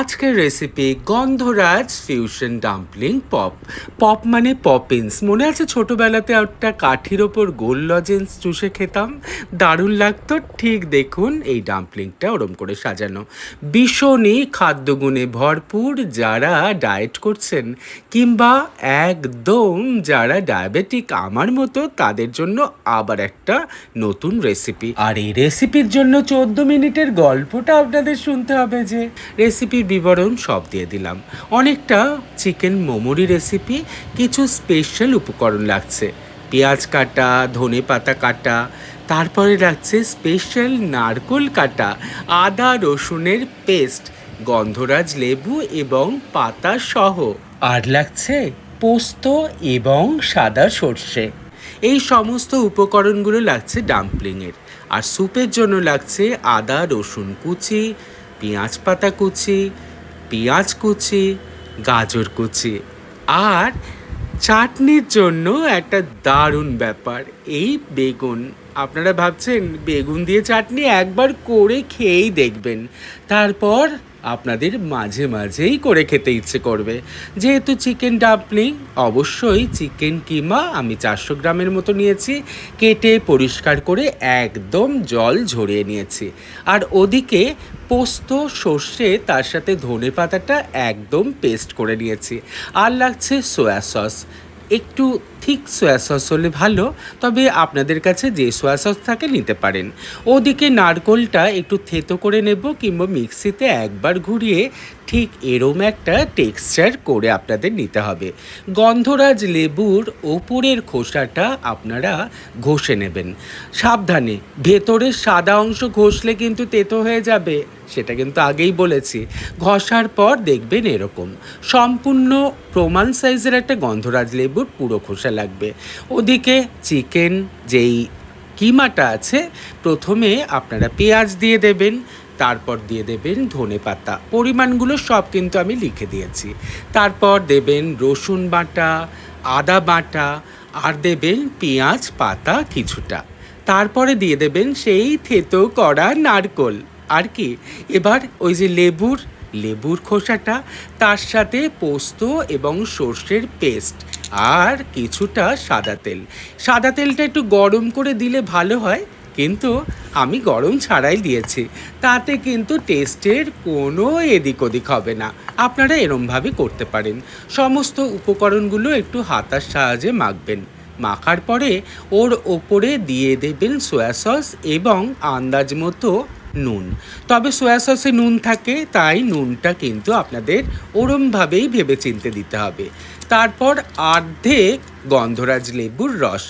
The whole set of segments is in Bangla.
আজকের রেসিপি গন্ধরাজ ফিউশন ডাম্পলিং পপ। পপ মানে পপিন্স। মনে আছে ছোটবেলাতে একটা কাঠির ওপর গোল লজেন্স চুষে খেতাম, দারুণ লাগতো। ঠিক দেখুন এই ডাম্পলিংটা ওরম করে সাজানো, ভীষণই খাদ্যগুণে ভরপুর। যারা ডায়েট করছেন কিংবা একদম যারা ডায়াবেটিক আমার মতো, তাদের জন্য আবার একটা নতুন রেসিপি। আর এই রেসিপির জন্য 14 মিনিটের গল্পটা আপনাদের শুনতে হবে। যে রেসিপির বিবরণ সব দিয়ে দিলাম। অনেকটা চিকেন মোমোরি রেসিপি, কিছু স্পেশাল উপকরণ লাগছে। পেঁয়াজ কাটা, ধনে পাতা কাটা, তারপরে লাগছে স্পেশাল নারকোল কাটা, আদা রসুনের পেস্ট, গন্ধরাজ লেবু এবং পাতা সহ। আর লাগছে পোস্ত এবং সাদা সর্ষে। এই সমস্ত উপকরণগুলো লাগছে ডাম্পলিংয়ের। আর স্যুপের জন্য লাগছে আদা রসুন কুচি, পেঁয়াজ পাতা কুচি, পেঁয়াজ কুচি, গাজর কুচি। আর চাটনির জন্য একটা দারুণ ব্যাপার, এই বেগুন। আপনারা ভাবছেন বেগুন দিয়ে চাটনি, একবার করে খেয়েই দেখবেন, তারপর আপনাদের মাঝে মাঝেই করে খেতে ইচ্ছে করবে। যেহেতু চিকেন ডাম্পলিং, অবশ্যই চিকেন কিমা আমি 400 গ্রামের মতো নিয়েছি, কেটে পরিষ্কার করে একদম জল ঝরিয়ে নিয়েছি। আর ওদিকে পোস্ত, সর্ষে, তার সাথে ধনে পাতাটা একদম পেস্ট করে নিয়েছি। আর লাগছে সয়া সস, একটু ঠিক সয়া সস হলে ভালো, তবে আপনাদের কাছে যে সয়া সস থাকে নিতে পারেন। ওদিকে নারকোলটা একটু থেতো করে নেব, কিংবা মিক্সিতে একবার ঘুরিয়ে ঠিক এরম একটা টেক্সচার করে আপনাদের নিতে হবে। গন্ধরাজ লেবুর ওপরের খোসাটা আপনারা ঘষে নেবেন, সাবধানে। ভেতরের সাদা অংশ ঘষলে কিন্তু তেতো হয়ে যাবে, সেটা কিন্তু আগেই বলেছি। ঘষার পর দেখবেন এরকম সম্পূর্ণ প্রমাণ সাইজের একটা গন্ধরাজ লেবুর পুরো খোসা লাগবে। ওদিকে চিকেন যেই কিমাটা আছে, প্রথমে আপনারা পেঁয়াজ দিয়ে দেবেন, তারপর দিয়ে দেবেন ধনে পাতা। পরিমাণগুলো সব কিন্তু আমি লিখে দিয়েছি। তারপর দেবেন রসুন বাটা, আদা বাটা, আর দেবেন পেঁয়াজ পাতা কিছুটা। তারপরে দিয়ে দেবেন সেই থেতো করা নারকোল। আর কি, এবার ওই যে লেবুর খোসাটা, তার সাথে পোস্ত এবং সর্ষের পেস্ট, আর কিছুটা সাদা তেল। সাদা তেলটা একটু গরম করে দিলে ভালো হয়, কিন্তু আমি গরম ছাড়াই দিয়েছি, তাতে কিন্তু টেস্টের কোনো এদিক ওদিক হবে না। আপনারা এরমভাবে করতে পারেন। সমস্ত উপকরণগুলো একটু হাতার সাহায্যে মাখবেন। মাখার পরে ওর ওপরে দিয়ে দেবেন সয়া সস এবং আন্দাজ মতো নুন। তবে সয়া সসে নুন থাকে, তাই নুনটা কিন্তু আপনাদের ওরমভাবেই ভেবেচিন্তে দিতে হবে। তারপর অর্ধেক গন্ধরাজ লেবুর রস।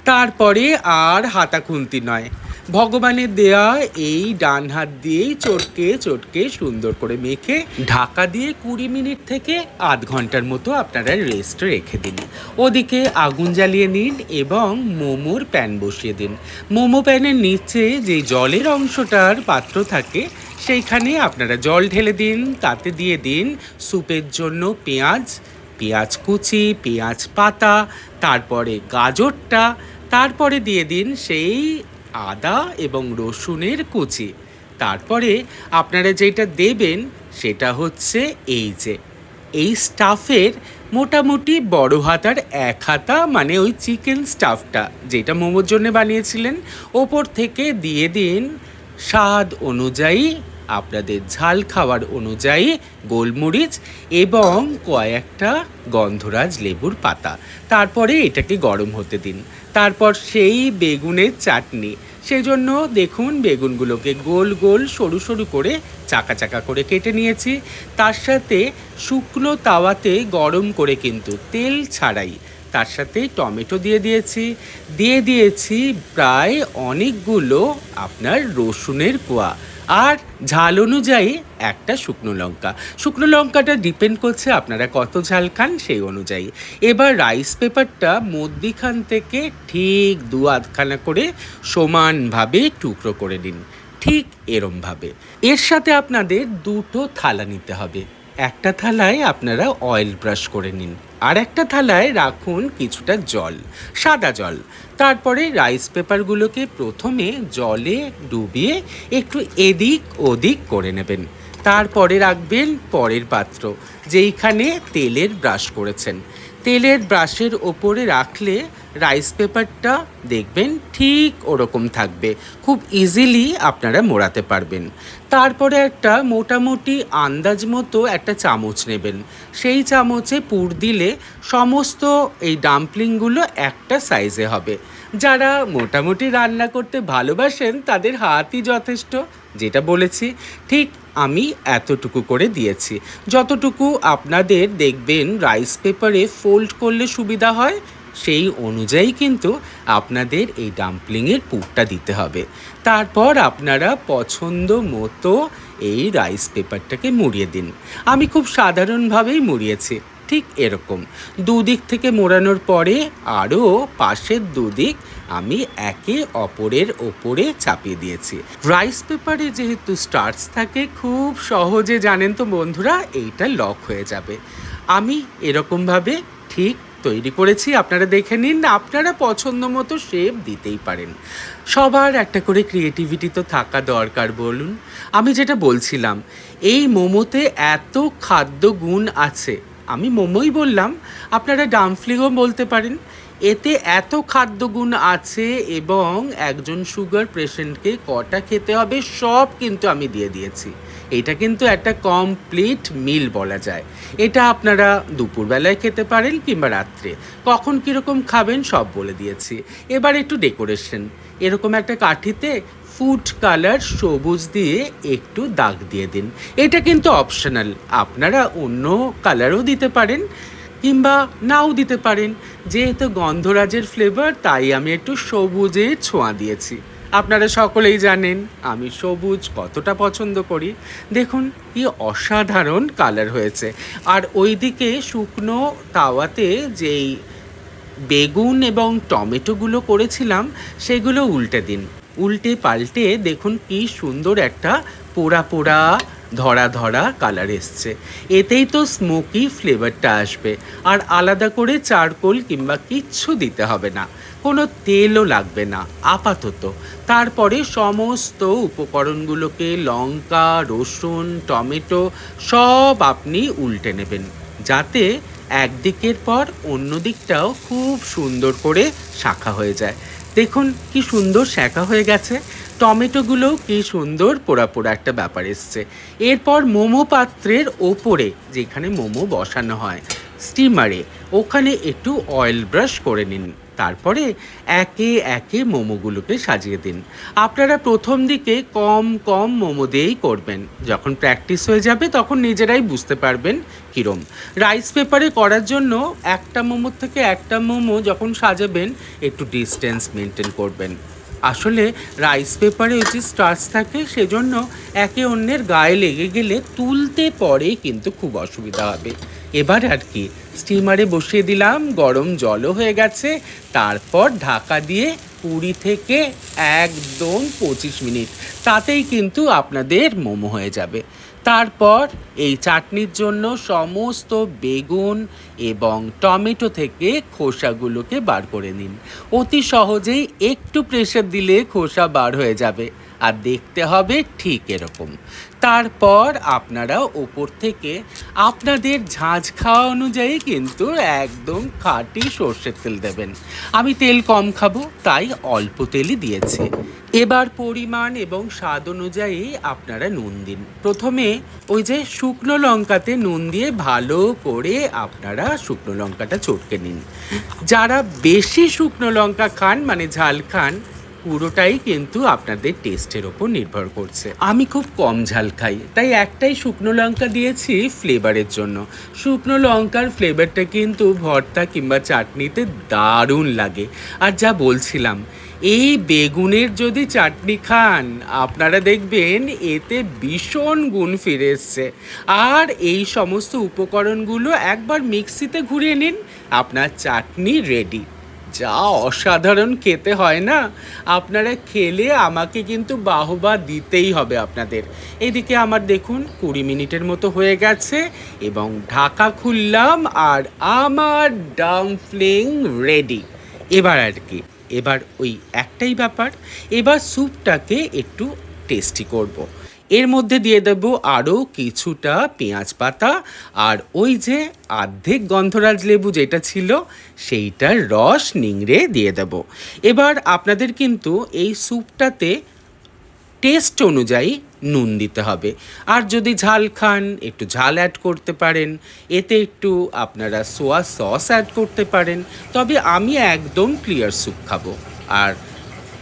তারপরে আর হাতা খুন্তি নয়, ভগবানের দেয়া এই ডান হাত দিয়েই চটকে চটকে সুন্দর করে মেখে ঢাকা দিয়ে 20 মিনিট থেকে আধ ঘন্টার মতো আপনারা রেস্ট রেখে দিন। ওদিকে আগুন জ্বালিয়ে নিন এবং মোমোর প্যান বসিয়ে দিন। মোমো প্যানের নিচে যে জলের অংশটার পাত্র থাকে, সেইখানে আপনারা জল ঢেলে দিন। তাতে দিয়ে দিন স্যুপের জন্য পেঁয়াজ কুচি, পেঁয়াজ পাতা, তারপরে গাজরটা, তারপরে দিয়ে দিন সেই আদা এবং রসুনের কুচি। তারপরে আপনারা যেটা দেবেন সেটা হচ্ছে এই স্টাফের মোটামুটি বড় হাতার 1 হাতা, মানে ওই চিকেন স্টাফটা যেটা মোমোর জন্য বানিয়েছিলেন। ওপর থেকে দিয়ে দিন স্বাদ অনুযায়ী, আপনাদের ঝাল খাওয়ার অনুযায়ী গোলমরিচ এবং কয়েকটা গন্ধরাজ লেবুর পাতা। তারপরে এটাকে গরম হতে দিন। তারপর সেই বেগুনের চাটনি, সেজন্য দেখুন বেগুনগুলোকে গোল গোল সরু সরু করে চাকা চাকা করে কেটে নিয়েছি। তার সাথে শুকনো তাওয়াতে গরম করে, কিন্তু তেল ছাড়াই, তার সাথে টমেটো দিয়ে দিয়েছি প্রায় অনেকগুলো আপনার রসুনের কোয়া, আর ঝাল অনুযায়ী একটা শুকনো লঙ্কাটা ডিপেন্ড করছে আপনারা কত ঝাল খান সেই অনুযায়ী। এবার রাইস পেপারটা মধ্যিখান থেকে ঠিক 2 আধখানা করে সমানভাবে টুকরো করে নিন, ঠিক এরমভাবে। এর সাথে আপনাদের 2টো থালা নিতে হবে। একটা থালায় আপনারা অয়েল ব্রাশ করে নিন, আর একটা থালায় রাখুন কিছুটা জল, সাদা জল। তারপরে রাইস পেপারগুলোকে প্রথমে জলে ডুবিয়ে একটু এদিক ওদিক করে নেবেন। তারপরে রাখবেন পরের পাত্র, যেইখানে তেলের ব্রাশ করেছেন। তেলের ব্রাশের ওপরে রাখলে রাইস পেপারটা দেখবেন ঠিক ওরকম থাকবে, খুব ইজিলি আপনারা মোড়াতে পারবেন। তারপরে একটা মোটামুটি আন্দাজ মতো একটা চামচ নেবেন, সেই চামচে পুর দিলে সমস্ত এই ডাম্পলিংগুলো একটা সাইজে হবে। যারা মোটামুটি রান্না করতে ভালোবাসেন তাদের হাতই যথেষ্ট, যেটা বলেছি ঠিক আমি এতটুকু করে দিয়েছি। যতটুকু আপনাদের দেখবেন রাইস পেপারে ফোল্ড করলে সুবিধা হয়, সেই অনুযায়ী কিন্তু আপনাদের এই ডাম্পলিংয়ের পুরটা দিতে হবে। তারপর আপনারা পছন্দ মতো এই রাইস পেপারটাকে মুড়িয়ে দিন। আমি খুব সাধারণভাবেই মুড়িয়েছি, ঠিক এরকম। দুদিক থেকে মোড়ানোর পরে আরও পাশের দুদিক আমি একে অপরের ওপরে চাপিয়ে দিয়েছি। রাইস পেপারে যেহেতু স্টার্চ থাকে, খুব সহজে জানেন তো বন্ধুরা এইটা লক হয়ে যাবে। আমি এরকমভাবে ঠিক তৈরি করেছি, আপনারা দেখে নিন। আপনারা পছন্দ মতো শেপ দিতেই পারেন। সবার একটা করে ক্রিয়েটিভিটি তো থাকা দরকার, বলুন। আমি যেটা বলছিলাম, এই মোমোতে এত খাদ্য গুণ আছে, আমি মোমোই বললাম, আপনারা ডাম্পলিংও বলতে পারেন। এতে এত খাদ্যগুণ আছে এবং একজন সুগার পেশেন্টকে কটা খেতে হবে সব কিন্তু আমি দিয়ে দিয়েছি। এটা কিন্তু একটা কমপ্লিট মিল বলা যায়। এটা আপনারা দুপুরবেলায় খেতে পারেন কিংবা রাত্রে, কখন কীরকম খাবেন সব বলে দিয়েছি। এবার একটু ডেকোরেশন, এরকম একটা কাঠিতে ফুড কালার সবুজ দিয়ে একটু দাগ দিয়ে দিন। এটা কিন্তু অপশনাল, আপনারা অন্য কালারও দিতে পারেন কিংবা নাও দিতে পারেন। যেহেতু গন্ধরাজের ফ্লেভার, তাই আমি একটু সবুজের ছোঁয়া দিয়েছি। আপনারা সকলেই জানেন আমি সবুজ কতটা পছন্দ করি। দেখুন কি অসাধারণ কালার হয়েছে। আর ওইদিকে শুকনো তাওয়াতে যেই বেগুন এবং টমেটোগুলো করেছিলাম সেগুলো উল্টে দিন। উল্টে পাল্টে দেখুন কি সুন্দর একটা পোড়া পোড়া ধরা ধরা কালার এসছে। এতেই তো স্মোকি ফ্লেভারটা আসবে। আর আলাদা করে চারকোল কিংবা কিচ্ছু দিতে হবে না, কোনো তেলও লাগবে না আপাতত। তারপরে সমস্ত উপকরণগুলোকে লঙ্কা, রসুন, টমেটো সব আপনি উল্টে নেবেন, যাতে একদিকের পর অন্য দিকটাও খুব সুন্দর করে শাঁখা হয়ে যায়। দেখুন কি সুন্দর শাঁখা হয়ে গেছে। টমেটোগুলোও কি সুন্দর পোড়া পোড়া একটা ব্যাপার এসছে। এরপর মোমো পাত্রের ওপরে যেখানে মোমো বসানো হয় স্টিমারে, ওখানে একটু অয়েল ব্রাশ করে নিন। তারপরে একে একে মোমোগুলোকে সাজিয়ে দিন। আপনারা প্রথম দিকে কম কম মোমো দিয়েই করবেন, যখন প্র্যাকটিস হয়ে যাবে তখন নিজেরাই বুঝতে পারবেন কীরম। রাইস পেপারে করার জন্য একটা মোমোর থেকে একটা মোমো যখন সাজাবেন একটু ডিস্টেন্স মেনটেন করবেন। আসলে রাইস পেপারে ওই যে স্টার্চ থাকে, সেজন্য একে অন্যের গায়ে লেগে গেলে তুলতে পরে কিন্তু খুব অসুবিধা হবে। এবার আর কি স্টিমারে বসিয়ে দিলাম, গরম জলও হয়ে গেছে। তারপর ঢাকা দিয়ে 20 থেকে একদম 25 মিনিট, তাতেই কিন্তু আপনাদের মোমো হয়ে যাবে। তারপর এই চাটনির জন্য সমস্ত বেগুন এবং টমেটো থেকে খোসাগুলোকে বার করে নিন। অতি সহজেই একটু প্রেসার দিলে খোসা বার হয়ে যাবে, আর দেখতে হবে ঠিক এরকম। তারপর আপনারা ওপর থেকে আপনাদের ঝাঁঝ খাওয়া অনুযায়ী কিন্তু একদম খাঁটি সর্ষের তেল দেবেন। আমি তেল কম খাবো তাই অল্প তেলই দিয়েছি। এবার পরিমাণ এবং স্বাদ অনুযায়ী আপনারা নুন দিন। প্রথমে ওই যে শুকনো লঙ্কাতে নুন দিয়ে ভালো করে আপনারা শুকনো লঙ্কাটা চটকে নিন। যারা বেশি শুকনো লঙ্কা খান মানে ঝাল খান, পুরোটাই কিন্তু আপনাদের টেস্টের ওপর নির্ভর করছে। আমি খুব কম ঝাল খাই, তাই একটাই শুকনো লঙ্কা দিয়েছি ফ্লেভারের জন্য। শুকনো লঙ্কার ফ্লেভারটা কিন্তু ভর্তা কিংবা চাটনিতে দারুণ লাগে। আর যা বলছিলাম, এই বেগুনের যদি চাটনি খান আপনারা দেখবেন এতে ভীষণ গুণ ফিরে এসছে। আর এই সমস্ত উপকরণগুলো একবার মিক্সিতে ঘুরিয়ে নিন, আপনার চাটনি রেডি। যা অসাধারণ খেতে হয় না, আপনারা খেলে আমাকে কিন্তু বাহবা দিতেই হবে আপনাদের। এদিকে আমার দেখুন 20 মিনিটের মতো হয়ে গেছে এবং ঢাকা খুললাম আর আমার ডাম্পলিং রেডি। এবার আর কি, এবার ওই একটাই ব্যাপার, এবার স্যুপটাকে একটু টেস্টি করব। এর মধ্যে দিয়ে দেব আরও কিছুটা পেঁয়াজ পাতা আর ওই যে অর্ধেক গন্ধরাজ লেবু যেটা ছিল সেইটার রস নিংড়ে দিয়ে দেব। এবার আপনাদের কিন্তু এই স্যুপটাতে টেস্ট অনুযায়ী নুন দিতে হবে, আর যদি ঝাল খান একটু ঝাল অ্যাড করতে পারেন, এতে একটু আপনারা সোয়া সস অ্যাড করতে পারেন। তবে আমি একদম ক্লিয়ার স্যুপ খাবো। আর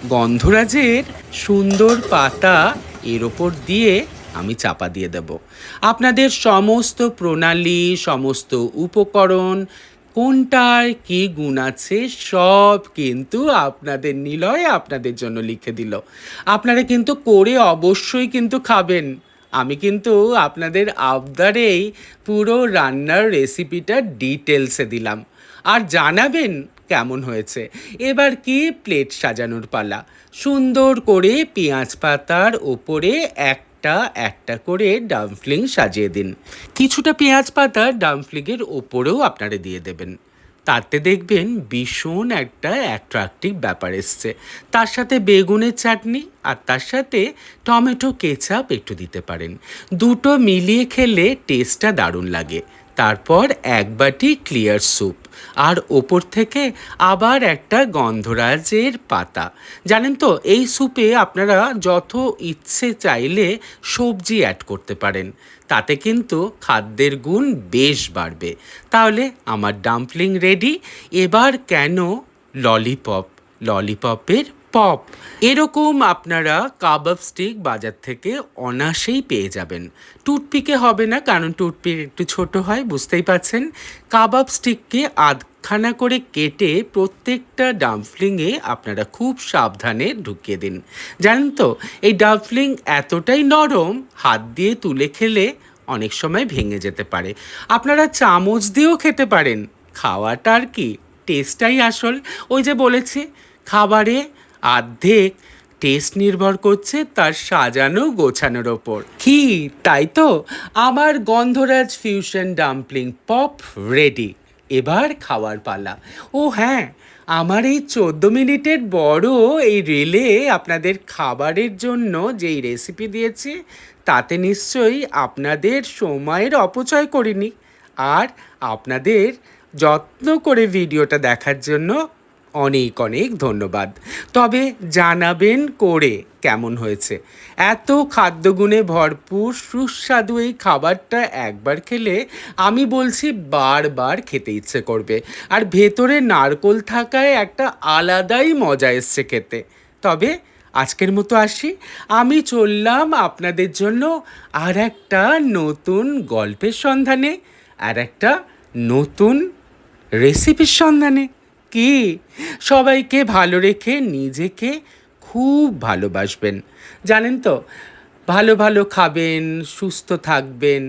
গন্ধরাজের সুন্দর পাতা এর ওপর দিয়ে আমি চাপা দিয়ে দেব। আপনাদের সমস্ত প্রণালী, সমস্ত উপকরণ, কোনটার কী গুণ আছে সব কিন্তু আপনাদের নিলয় আপনাদের জন্য লিখে দিল। আপনারা কিন্তু করে অবশ্যই কিন্তু খাবেন। আমি কিন্তু আপনাদের আবদারেই পুরো রান্নার রেসিপিটা ডিটেলসে দিলাম। আর জানাবেন কেমন হয়েছে। এবার কি প্লেট সাজানোর পালা। সুন্দর করে পেঁয়াজ পাতার ওপরে একটা একটা করে ডাম্পলিং সাজিয়ে দিন। কিছুটা পেঁয়াজ পাতা ডাম্পলিংয়ের ওপরেও আপনারা দিয়ে দেবেন। তাতে দেখবেন ভীষণ একটা অ্যাট্রাকটিভ ব্যাপার এসছে। তার সাথে বেগুনের চাটনি আর তার সাথে টমেটো কেচাপ একটু দিতে পারেন। দুটো মিলিয়ে খেলে টেস্টটা দারুণ লাগে। তারপর এক বাটি ক্লিয়ার স্যুপ আর ওপর থেকে আবার একটা গন্ধরাজের পাতা। জানেন তো এই স্যুপে আপনারা যত ইচ্ছে চাইলে সবজি অ্যাড করতে পারেন, তাতে কিন্তু খাদ্যের গুণ বেশ বাড়বে। তাহলে আমার ডাম্পলিং রেডি। এবার কেন ললিপপ, ললিপপের পপ। এরকম আপনারা কাবাব স্টিক বাজার থেকে অনায়াসেই পেয়ে যাবেন। টুথপিকে হবে না, কারণ টুথপিক একটু ছোট হয়, বুঝতেই পারছেন। কাবাব স্টিককে আধখানা করে কেটে প্রত্যেকটা ডাম্পলিংয়ে আপনারা খুব সাবধানে ঢুকিয়ে দিন। জানেন তো এই ডাম্পলিং এতটাই নরম, হাত দিয়ে তুলে খেলে অনেক সময় ভেঙে যেতে পারে। আপনারা চামচ দিয়েও খেতে পারেন। খাওয়াটা আর কি, টেস্টটাই আসল। ওই যে বলেছি, খাবারে অর্ধেক টেস্ট নির্ভর করছে তার সাজানো গোছানোর ওপর। কি তাই তো? আমার গন্ধরাজ ফিউশন ডাম্পলিং পপ রেডি। এবার খাওয়ার পালা। ও হ্যাঁ, আমার এই 14 মিনিটের বড় এই রিলে আপনাদের খাবারের জন্য যেই রেসিপি দিয়েছি তাতে নিশ্চয়ই আপনাদের সময়ের অপচয় করিনি। আর আপনাদের যত্ন করে ভিডিওটা দেখার জন্য অনেক অনেক ধন্যবাদ। তবে জানাবেন করে কেমন হয়েছে। এত খাদ্যগুণে ভরপুর সুস্বাদু এই খাবারটা একবার খেলে আমি বলছি বারবার খেতে ইচ্ছে করবে। আর ভেতরে নারকোল থাকায় একটা আলাদাই মজা এসছে খেতে। তবে আজকের মতো আসি। আমি চললাম আপনাদের জন্য আর একটা নতুন গল্পের সন্ধানে, আর একটা নতুন রেসিপির সন্ধানে। কি সবাইকে ভালো রেখে নিজেকে খুব ভালোবাসবেন। জানেন তো, ভালো ভালো খাবেন, সুস্থ থাকবেন।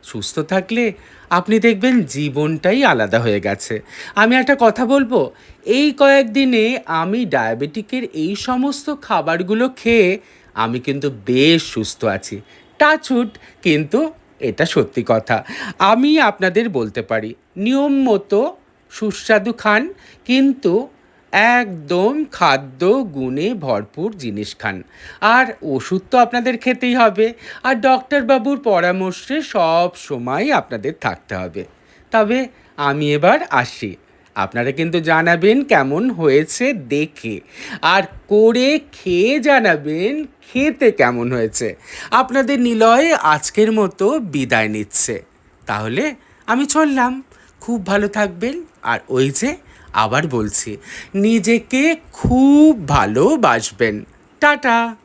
সুস্থ থাকলে আপনি দেখবেন জীবনটাই আলাদা হয়ে গেছে। আমি একটা কথা বলবো, এই কয়েকদিনে আমি ডায়াবেটিকের এই সমস্ত খাবারগুলো খেয়ে আমি কিন্তু বেশ সুস্থ আছি। টাচউড, কিন্তু এটা সত্যি কথা। আমি আপনাদের বলতে পারি নিয়ম মতো সুস্বাদু খান, কিন্তু একদম খাদ্য গুণে ভরপুর জিনিস খান। আর ওষুধ তো আপনাদের খেতেই হবে, আর ডক্টরবাবুর পরামর্শে সব সময় আপনাদের থাকতে হবে। তবে আমি এবার আসি। আপনারা কিন্তু জানাবেন কেমন হয়েছে দেখে, আর করে খেয়ে জানাবেন খেতে কেমন হয়েছে। আপনাদের নিলয় আজকের মতো বিদায় নিচ্ছে। তাহলে আমি চললাম। খুব ভালো থাকবেন। আর ওই যে আবার বলছি, নিজেকে খুব ভালোবাসবেন। টাটা।